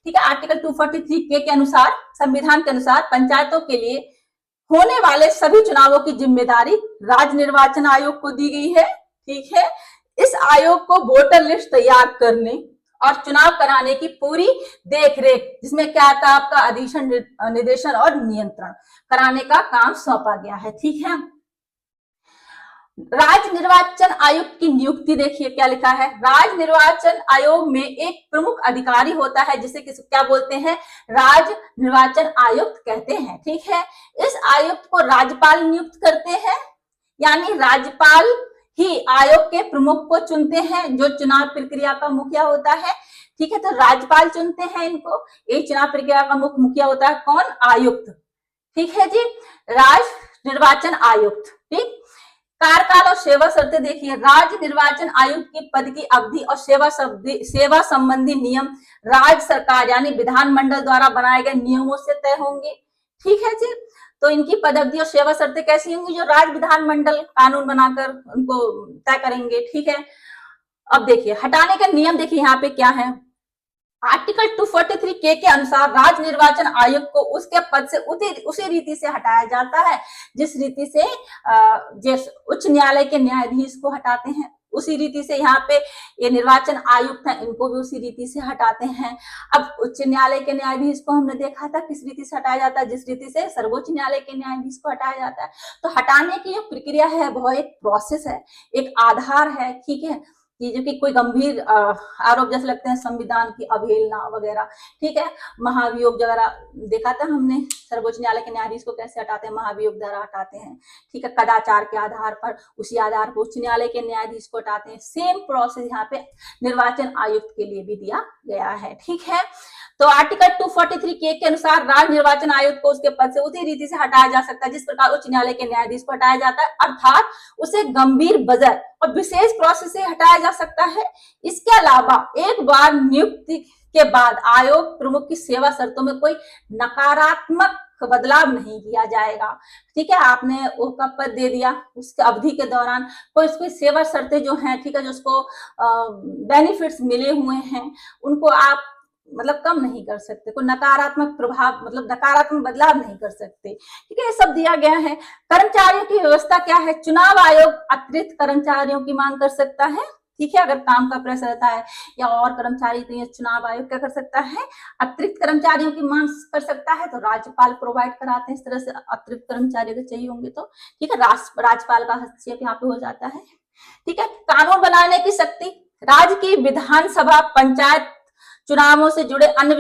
ठीक है। आर्टिकल 243 के अनुसार, संविधान के अनुसार पंचायतों के लिए होने वाले सभी चुनावों की जिम्मेदारी राज्य निर्वाचन आयोग को दी गई है। ठीक है। इस आयोग को वोटर लिस्ट तैयार करने और चुनाव कराने की पूरी देखरेख, जिसमें क्या आता है आपका अधिशासन, निर्देशन और नियंत्रण कराने का काम सौंपा गया है। ठीक है। राज्य निर्वाचन आयुक्त की नियुक्ति देखिए क्या लिखा है। राज्य निर्वाचन आयोग में एक प्रमुख अधिकारी होता है जिसे क्या बोलते हैं, राज्य निर्वाचन आयुक्त कहते हैं। ठीक है। इस आयुक्त को राज्यपाल नियुक्त करते हैं, यानी राज्यपाल ही आयोग के प्रमुख को चुनते हैं, जो चुनाव प्रक्रिया का मुखिया होता है। ठीक है। तो राज्यपाल चुनते हैं इनको, ये चुनाव प्रक्रिया का मुखिया होता है कौन, आयुक्त। ठीक है जी, राज्य निर्वाचन आयुक्त। ठीक। कार्यकाल और सेवा शर्तें देखिए। राज्य निर्वाचन आयुक्त की पद की अवधि और सेवा संबंधी नियम राज्य सरकार यानी विधानमंडल द्वारा बनाए गए नियमों से तय होंगे। ठीक है जी। तो इनकी पद अवधि और सेवा शर्तें कैसी होंगी, जो राज्य विधानमंडल कानून बनाकर उनको तय करेंगे। ठीक है। अब देखिए हटाने के नियम देखिए यहाँ पे क्या है। आर्टिकल 243 के अनुसार राज्य निर्वाचन आयोग को उसके पद से उसी रीति से हटाया जाता है जिस रीति से उच्च न्यायालय के न्यायाधीश को हटाते हैं, उसी रीति से यहाँ पे ये निर्वाचन आयुक्त है, इनको भी उसी रीति से हटाते हैं। अब उच्च न्यायालय के न्यायाधीश को हमने देखा था किस रीति से हटाया जाता है, जिस रीति से सर्वोच्च न्यायालय के न्यायाधीश को हटाया जाता है। तो हटाने की जो प्रक्रिया है वो एक प्रोसेस है, एक आधार है। ठीक है। कि जो कि कोई गंभीर आरोप जैसे लगते हैं, संविधान की अवहेलना वगैरह। ठीक है। महाभियोग वगैरह देखा था हमने, सर्वोच्च न्यायालय के न्यायाधीश को कैसे हटाते हैं, महाभियोग द्वारा हटाते हैं। ठीक है। कदाचार के आधार पर, उसी आधार पर उच्च न्यायालय के न्यायाधीश को हटाते हैं। सेम प्रोसेस यहाँ पे निर्वाचन आयुक्त के लिए भी दिया गया है। ठीक है। तो आर्टिकल 243 के अनुसार राज्य निर्वाचन आयुक्त को उसके पद से उसी रीति से हटाया जा सकता है जिस प्रकार उच्च न्यायालय के न्यायाधीश को हटाया जाता है, अर्थात उसे गंभीर वजह और विशेष प्रोसेस से हटाया जा सकता है। इसके अलावा एक बार नियुक्ति के बाद आयोग प्रमुख की सेवा शर्तों में कोई नकारात्मक बदलाव नहीं किया जाएगा। ठीक है। आपने वो का पद दे दिया, उसके अवधि के दौरान कोई उसकी सेवा शर्तें जो हैं, ठीक है, जो उसको बेनिफिट्स मिले हुए हैं, उनको आप मतलब कम नहीं कर सकते, कोई नकारात्मक प्रभाव मतलब नकारात्मक बदलाव नहीं कर सकते। ठीक है। ये सब दिया गया है। कर्मचारियों की व्यवस्था क्या है। चुनाव आयोग अतिरिक्त कर्मचारियों की मांग कर सकता है। ठीक है। अगर काम का प्रेशर रहता है या और कर्मचारी, तो ये चुनाव आयोग क्या कर सकता है, अतिरिक्त कर्मचारियों की मांग कर सकता है। तो राज्यपाल प्रोवाइड कराते हैं इस तरह से, अतिरिक्त कर्मचारी अगर चाहिए होंगे तो। ठीक है। राज्यपाल का हस्तक्षेप यहाँ पे हो जाता है। ठीक है। कानून बनाने की शक्ति। राज्य की विधानसभा, पंचायत चुनावों से जुड़े अन्य